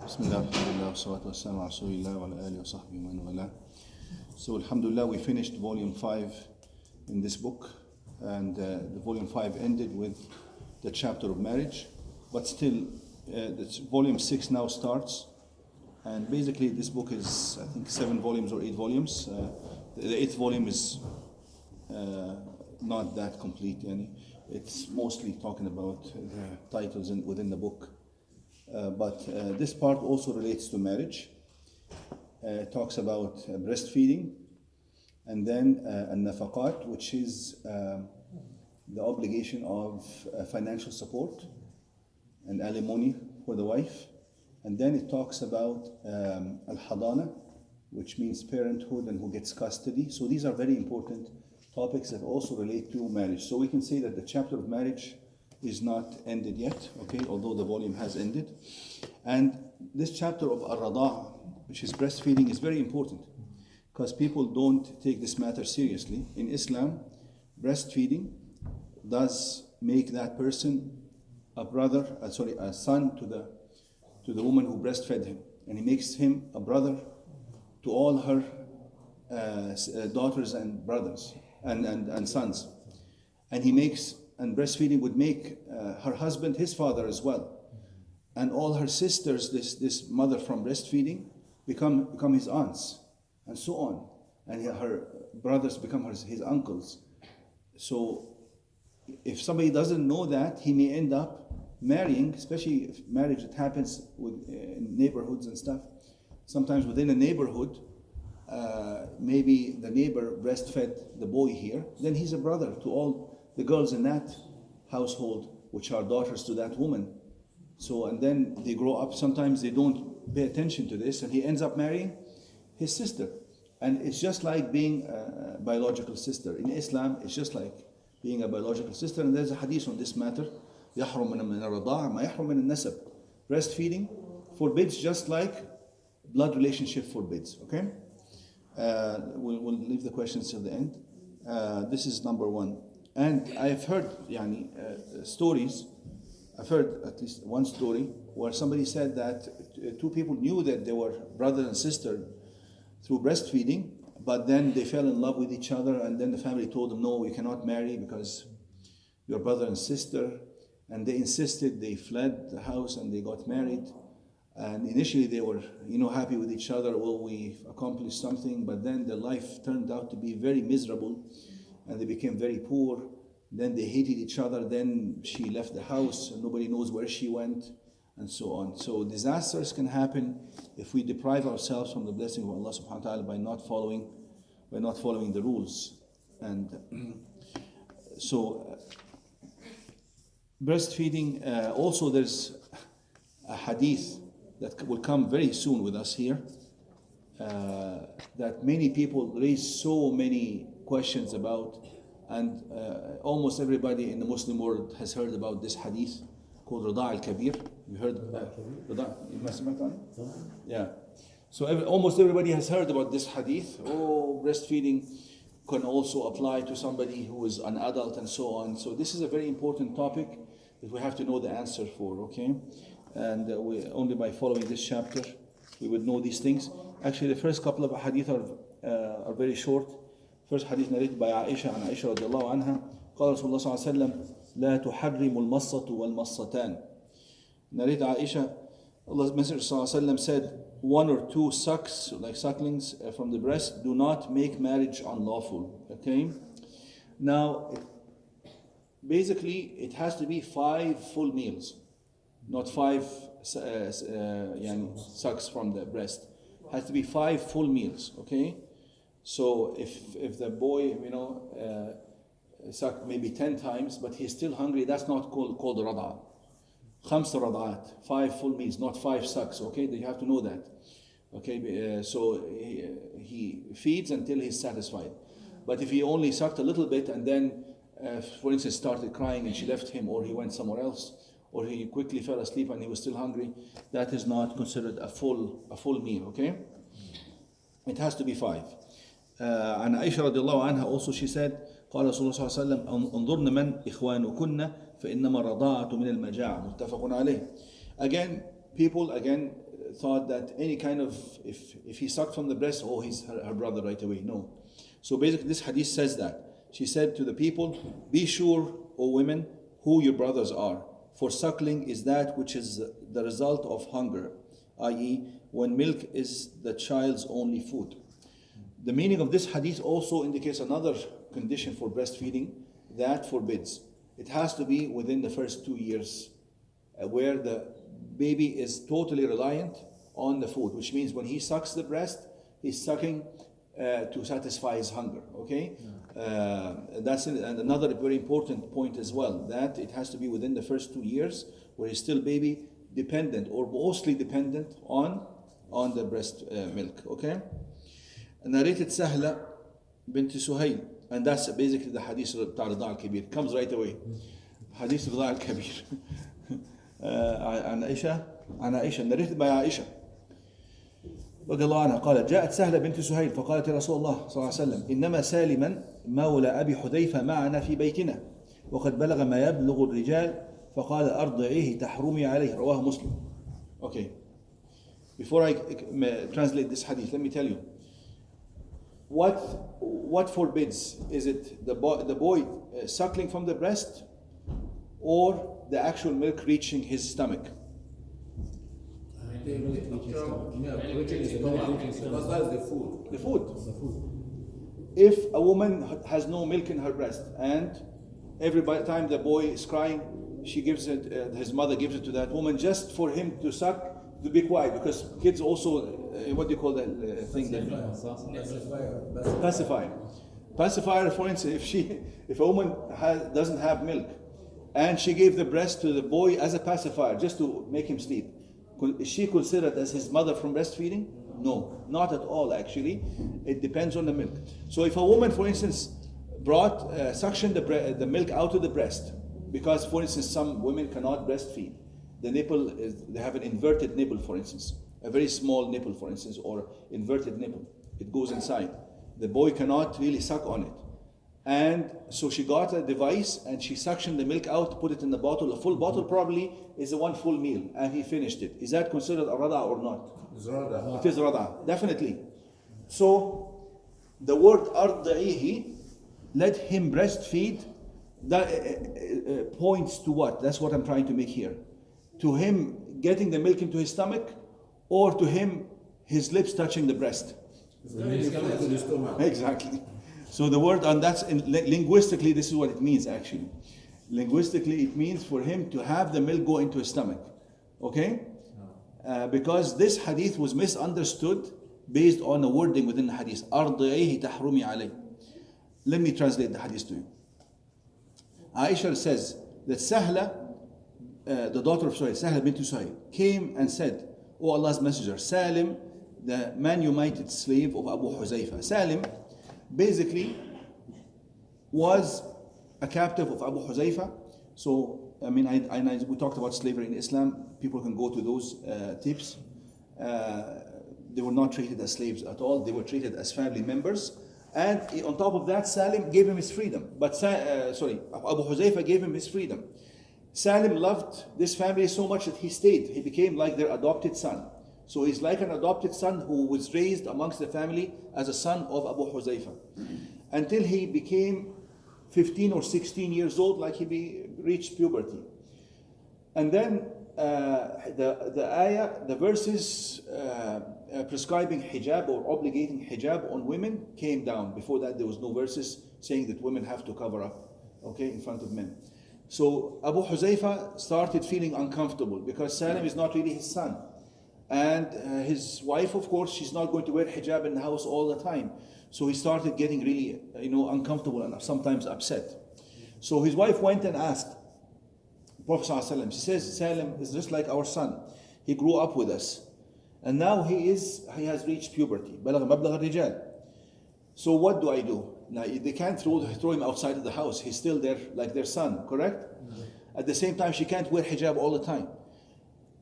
Bismillah, alhamdulillah, wa salatu wa salam ala rasulillah wa ala alihi wa sahbihi wa man wala. So alhamdulillah, we finished volume 5 in this book, and the volume 5 ended with the chapter of marriage, but still volume 6 now starts, and basically this book is, I think, 7 volumes or 8 volumes. The 8th volume is not that complete, it's mostly talking about the titles within the book. But this part also relates to marriage. It talks about breastfeeding, and then an-nafaqat, which is the obligation of financial support and alimony for the wife. And then it talks about al-hadana, which means parenthood and who gets custody. So these are very important topics that also relate to marriage. So we can say that the chapter of marriage is not ended yet, okay, although the volume has ended. And this chapter of al-rada'a, which is breastfeeding, is very important because people don't take this matter seriously. In Islam, breastfeeding does make that person a son to the woman who breastfed him, and he makes him a brother to all her daughters and brothers and sons, and breastfeeding would make her husband his father as well, and all her sisters, this mother from breastfeeding, become his aunts, and so on, and her brothers become his uncles. So if somebody doesn't know that, he may end up marrying, especially if marriage that happens in neighborhoods and stuff. Sometimes within a neighborhood, maybe the neighbor breastfed the boy here, then he's a brother to all the girls in that household, which are daughters to that woman. So, and then they grow up, sometimes they don't pay attention to this, and he ends up marrying his sister. And it's just like being a biological sister. In Islam, it's just like being a biological sister, and there's a hadith on this matter. يَحْرُمْ مِنَ الرَّضَاعَ مَا يَحْرُمْ مِنَ النَّسَبِ. Breastfeeding forbids just like blood relationship forbids, okay? We'll leave the questions till the end. This is number 1. And I've heard stories. I've heard at least one story where somebody said that two people knew that they were brother and sister through breastfeeding, but then they fell in love with each other, and then the family told them, no, we cannot marry because you're brother and sister. And they insisted, they fled the house and they got married. And initially they were, happy with each other. Well, we've accomplished something, but then their life turned out to be very miserable, and they became very poor. Then they hated each other. Then she left the house, and nobody knows where she went, and so on. So disasters can happen if we deprive ourselves from the blessing of Allah subhanahu wa ta'ala by not following the rules. And so breastfeeding, also there's a hadith that will come very soon with us here, that many people raise so many questions about, and almost everybody in the Muslim world has heard about this hadith called Rada' al-Kabir. You heard Rada'? Yeah. So almost everybody has heard about this hadith. Breastfeeding can also apply to somebody who is an adult and so on. So this is a very important topic that we have to know the answer for, okay? And only by following this chapter we would know these things. Actually, the first couple of hadith are very short. First hadith narrated by Aisha, and Aisha radiallahu anha, قال رسول الله صلى الله عليه وسلم لا تحرم المصة والمصتان. Narrated Aisha, Allah's Messenger صلى الله عليه وسلم said, 1 or 2 sucks, like sucklings from the breast, do not make marriage unlawful. Okay? Now, basically, it has to be 5 full meals, not 5 sucks from the breast. It has to be 5 full meals, okay? So if the boy, sucked maybe 10 times, but he's still hungry, that's not called rada'. 5 rada'at, 5 full meals, not 5 sucks, okay? You have to know that. Okay, so he feeds until he's satisfied. But if he only sucked a little bit and then, for instance, started crying and she left him, or he went somewhere else, or he quickly fell asleep and he was still hungry, that is not considered a full meal, okay? It has to be 5. And Aisha radiallahu anha also, she said, قال رسول الله صلى الله عليه وسلم انظرن من إخوانكن فإنما الرضاعة من المجاعة متفق عليه. Again, people thought that any kind of, if he sucked from the breast, oh, he's her brother right away. No. So basically this hadith says that. She said to the people, be sure, O women, who your brothers are. For suckling is that which is the result of hunger, i.e. when milk is the child's only food. The meaning of this hadith also indicates another condition for breastfeeding that forbids. It has to be within the first 2 years, where the baby is totally reliant on the food, which means when he sucks the breast, he's sucking to satisfy his hunger. Okay, that's and another very important point as well, that it has to be within the first 2 years, where he's still baby dependent or mostly dependent on the breast milk. Okay, narrated Sahla bint Suhayl, and that's basically the hadith بتاع الرضاعة الكبير. Comes right away. حديث الرضاعة الكبير. عن عائشة narrated by عائشة رضي الله عنها قالت جاءت سهلة بنت سهيل فقالت يا رسول الله صلى الله عليه وسلم إنما سالما مولى أبي حذيفة معنا في بيتنا وقد بلغ ما يبلغ الرجال فقال أرضعيه تحرمي عليه رواه مسلم. Okay, before I translate this hadith, let me tell you what forbids. Is it the boy suckling from the breast, or the actual milk reaching his stomach? The food. If a woman has no milk in her breast, and every time the boy is crying, she gives it, his mother gives it to that woman just for him to suck, to be quiet, because kids also, what do you call that thing? Pacifier, for instance, if a woman doesn't have milk, and she gave the breast to the boy as a pacifier, just to make him sleep, is she considered as his mother from breastfeeding? No, not at all actually. It depends on the milk. So if a woman, for instance, suctioned the milk out of the breast, because for instance some women cannot breastfeed. The nipple they have an inverted nipple, for instance, a very small nipple, for instance, or inverted nipple. It goes inside. The boy cannot really suck on it. And so she got a device and she suctioned the milk out, put it in the bottle. A full bottle probably is a one full meal, and he finished it. Is that considered a rada or not? It is rada, definitely. So the word arda'ihi, let him breastfeed, that points to what? That's what I'm trying to make here. To him getting the milk into his stomach, or to him his lips touching the breast. Exactly. So the word, and that's linguistically, this is what it means actually. Linguistically, it means for him to have the milk go into his stomach. Okay? Because this hadith was misunderstood based on the wording within the hadith. أرضعيه تحرمي عليه. Let me translate the hadith to you. Aisha says that Sahla, the daughter of Suhail, Sahla bint Suhail, came and said, O Allah's Messenger, Salim, the manumitted slave of Abu Huzaifa. Salim basically was a captive of Abu Huzaifa. So, I mean, we talked about slavery in Islam. People can go to those tips. They were not treated as slaves at all. They were treated as family members. And on top of that, Salim gave him his freedom. But Abu Huzaifa gave him his freedom. Salim loved this family so much that he stayed. He became like their adopted son. So he's like an adopted son who was raised amongst the family as a son of Abu Huzaifa. Until he became 15 or 16 years old, like he reached puberty. And then the ayah, the verses prescribing hijab or obligating hijab on women came down. Before that, there was no verses saying that women have to cover up, okay, in front of men. So Abu Huzaifa started feeling uncomfortable because Salim is not really his son. And his wife, of course, she's not going to wear hijab in the house all the time. So he started getting really, uncomfortable and sometimes upset. So his wife went and asked Prophet ﷺ. She says, Salim is just like our son. He grew up with us. And now he has reached puberty. بلغ مبلغ الرجال. So what do I do? Now they can't throw him outside of the house. He's still there like their son, correct? At the same time, she can't wear hijab all the time.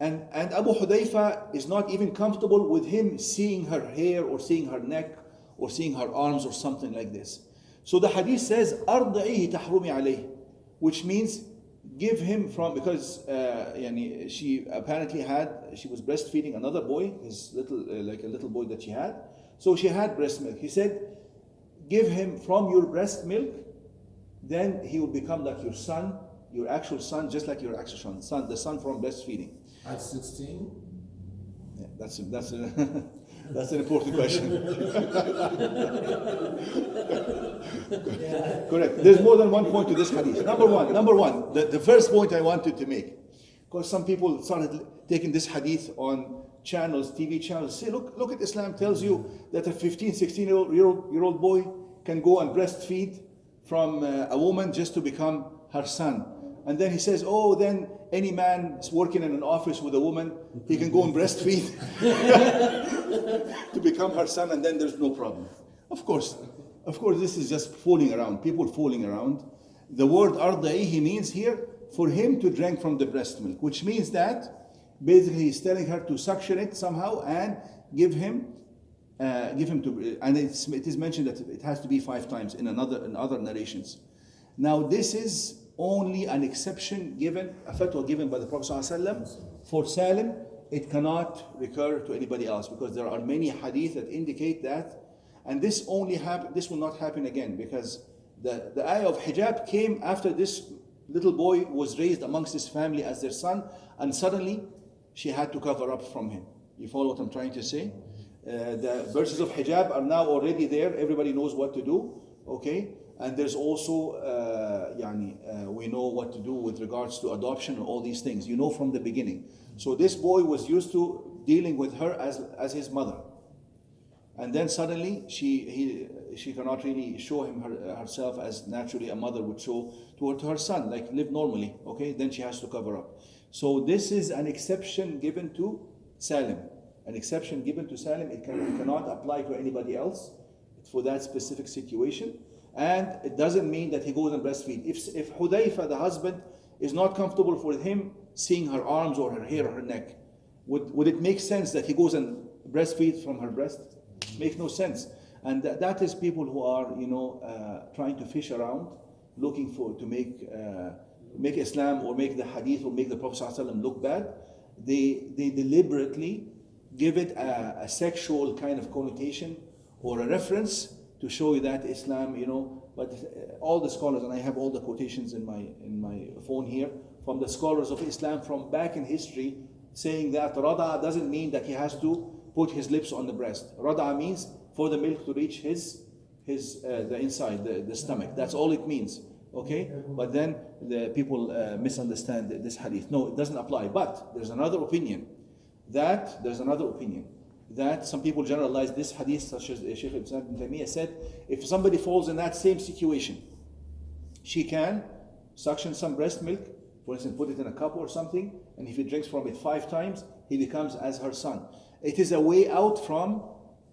And Abu Hudayfa is not even comfortable with him seeing her hair or seeing her neck or seeing her arms or something like this. So the hadith says, أرضعيه تحرمي عليه, which means give him from, because she apparently she was breastfeeding another boy, his little like a little boy that she had. So she had breast milk. He said, give him from your breast milk, then he will become like your son, your actual son, just like your actual son, the son from breastfeeding. At 16? Yeah, that's that's an important question. Correct. There's more than one point to this hadith. Number one, the first point I wanted to make, because some people started taking this hadith on channels, TV channels, say, look at Islam tells you that a 15, 16-year-old boy can go and breastfeed from a woman just to become her son. And then he says, oh, then any man is working in an office with a woman, he can go and breastfeed to become her son, and then there's no problem. Of course, this is just fooling around, people fooling around. The word arda'ihi means here for him to drink from the breast milk, which means that basically he's telling her to suction it somehow and give him to, and it is mentioned that it has to be 5 times in other narrations. Now this is only an exception given, a fatwa given by the Prophet ﷺ for Salim. It cannot recur to anybody else, because there are many hadith that indicate that, and this will not happen again, because the ayah of hijab came after this little boy was raised amongst his family as their son, and suddenly she had to cover up from him. You follow what I'm trying to say? The verses of hijab are now already there. Everybody knows what to do. Okay? And there's also, we know what to do with regards to adoption and all these things. You know from the beginning. So this boy was used to dealing with her as his mother. And then suddenly she cannot really show him herself as naturally a mother would show to her son, like live normally. Okay? Then she has to cover up. So this is an exception given to Salim. An exception given to Salim. It cannot apply to anybody else for that specific situation. And it doesn't mean that he goes and breastfeed. If Hudayfa, the husband, is not comfortable for him seeing her arms or her hair or her neck, would it make sense that he goes and breastfeeds from her breast? Makes no sense. And that is people who are, trying to fish around, looking to make Islam or make the hadith or make the Prophet ﷺ look bad. They deliberately give it a sexual kind of connotation or a reference to show you that Islam, but all the scholars, and I have all the quotations in my phone here, from the scholars of Islam from back in history, saying that rada doesn't mean that he has to put his lips on the breast. Rada means for the milk to reach the inside, the stomach. That's all it means. Okay? But then the people misunderstand this hadith. No, it doesn't apply. But there's another opinion that some people generalize this hadith, such as Shaykh Ibn Taymiyyah said, if somebody falls in that same situation, she can suction some breast milk, for instance, put it in a cup or something, and if he drinks from it 5 times, he becomes as her son. It is a way out from,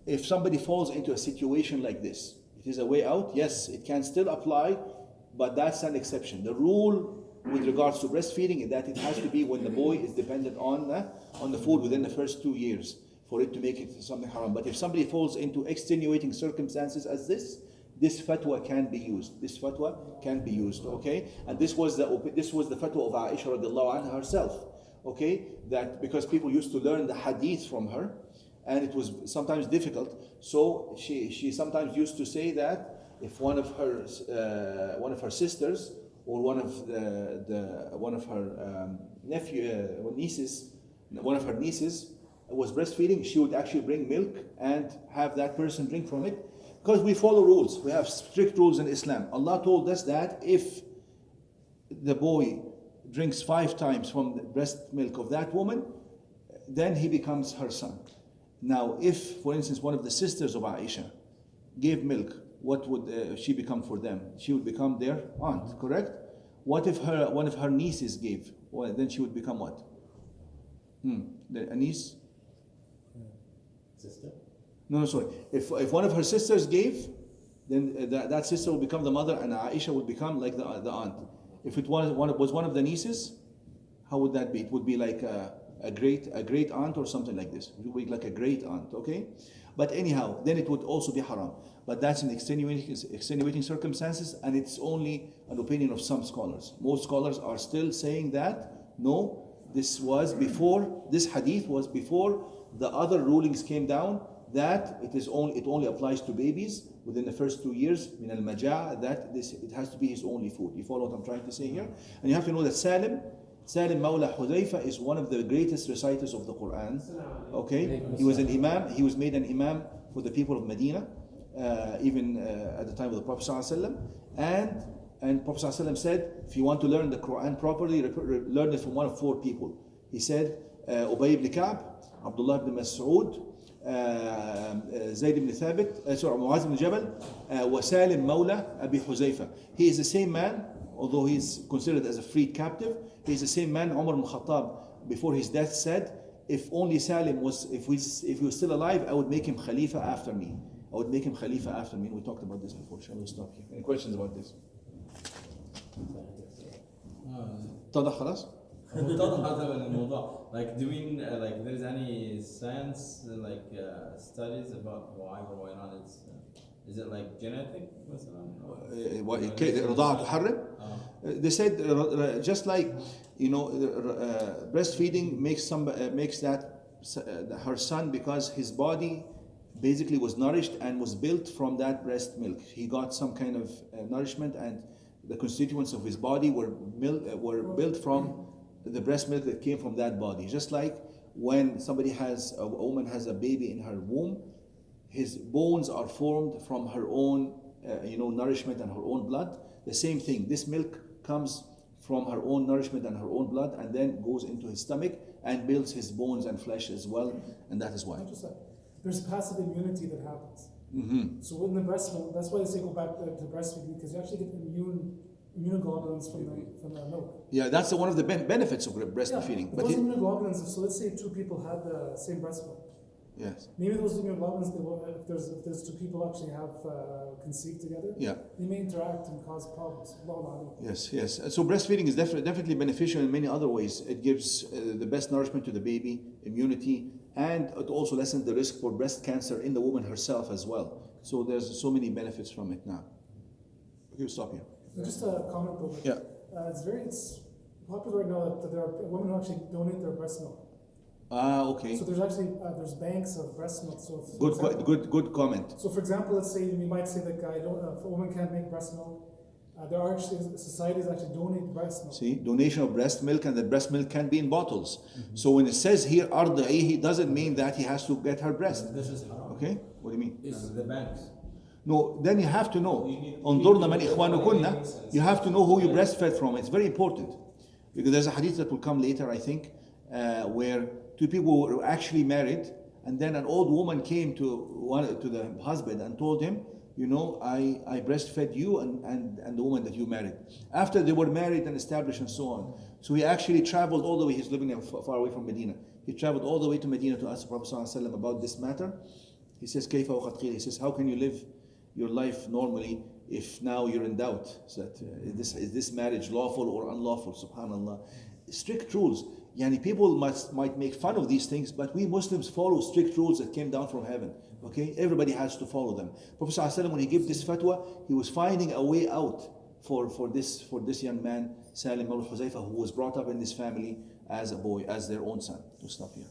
if somebody falls into a situation like this, it is a way out. Yes, it can still apply, but that's an exception. The rule with regards to breastfeeding is that it has to be when the boy is dependent on the food within the first 2 years for it to make it something haram. But if somebody falls into extenuating circumstances as this fatwa can be used. This fatwa can be used, okay? And this was the fatwa of Aisha radiallahu anha herself, okay? That because people used to learn the hadith from her, and it was sometimes difficult. So she sometimes used to say that if one of her sisters or one of her nieces was breastfeeding, she would actually bring milk and have that person drink from it. Because we follow rules. We have strict rules in Islam. Allah told us that if the boy drinks 5 times from the breast milk of that woman, then he becomes her son. Now, if, for instance, one of the sisters of Aisha gave milk, what would she become for them? She would become their aunt, correct? What if one of her nieces gave? Well, then she would become what? A niece? Sister? No, sorry. If one of her sisters gave, then that sister will become the mother, and Aisha would become like the aunt. If it was one of the nieces, how would that be? It would be like a great aunt or something like this, like a great aunt, okay? But anyhow, then it would also be haram. But that's in extenuating circumstances, and it's only an opinion of some scholars. Most scholars are still saying that no, this hadith was before the other rulings came down, that it only applies to babies within the first 2 years, min al-maja', that it has to be his only food. You follow what I'm trying to say here? And you have to know that Salim Mawla Hudayfa is one of the greatest reciters of the Quran. Okay, he was an imam. He was made an imam for the people of Medina, even at the time of the Prophet ﷺ. And Prophet ﷺ said, if you want to learn the Quran properly, learn it from one of 4 people. He said, Ubay ibn Ka'b, Abdullah ibn Mas'ud, Zayd ibn Thabit, Muaz ibn Jabal, wa Salim Mawla Abi Huzaifa. He is the same man, although he is considered as a freed captive. He is the same man Umar ibn Khattab, before his death, said, if only Salim if he was still alive, I would make him Khalifa after me. I would make him Khalifa after me. We talked about this before. Shall we stop here? Any questions about this? اتضح خلاص؟ اتضح هذا الموضوع. Like, do we like there's any science studies about why or why not it's is it like genetic مثلا? رضاعة تحرم? They said just like breastfeeding makes her son, because his body basically was nourished and was built from that breast milk. He got some kind of nourishment, and the constituents of his body were built from the breast milk that came from that body. Just like when a woman has a baby in her womb, his bones are formed from her own nourishment and her own blood. The same thing, this milk comes from her own nourishment and her own blood, and then goes into his stomach and builds his bones and flesh as well, and that is why. There's passive immunity that happens. Mm-hmm. So in the breast milk, that's why they say go back to breastfeeding, because you actually get immunoglobulins from the milk. Yeah, that's one of the benefits of breastfeeding. But those immunoglobulins, so let's say 2 people had the same breast milk. Yes. Maybe those immunoglobulins, if there's 2 people actually have conceived together, they may interact and cause problems. Yes. So breastfeeding is definitely beneficial in many other ways. It gives the best nourishment to the baby, immunity, and it also lessens the risk for breast cancer in the woman herself as well. So there's so many benefits from it now. Okay, we'll stop here. Just a comment though. It's popular right now that there are women who actually donate their breast milk. Okay. So there's actually there's banks of breast milk. So good comment. So for example, let's say we might say that if a woman can't make breast milk, there are actually societies that actually donate breast milk. See, donation of breast milk, and the breast milk can be in bottles. Mm-hmm. So when it says here arda'i, it doesn't mean that he has to get her breast. This is haram. Okay, what do you mean? It's the banks. No, then you have to know. You have to know who you breastfed from. It's very important, because there's a hadith that will come later, I think, where 2 people were actually married, and then an old woman came to the husband and told him, I breastfed you and the woman that you married. After they were married and established and so on. So he actually traveled all the way. He's living far away from Medina. He traveled all the way to Medina to ask the Prophet ﷺ about this matter. He says, كيف وقد قيل? He says, how can you live your life normally if now you're in doubt? Is this marriage lawful or unlawful? Subhanallah. Strict rules. People might make fun of these things, but we Muslims follow strict rules that came down from heaven. Okay, everybody has to follow them. Prophet ﷺ, when he gave this fatwa, he was finding a way out for this young man, Salim al-Huzaifa, who was brought up in this family as a boy, as their own son. To stop here.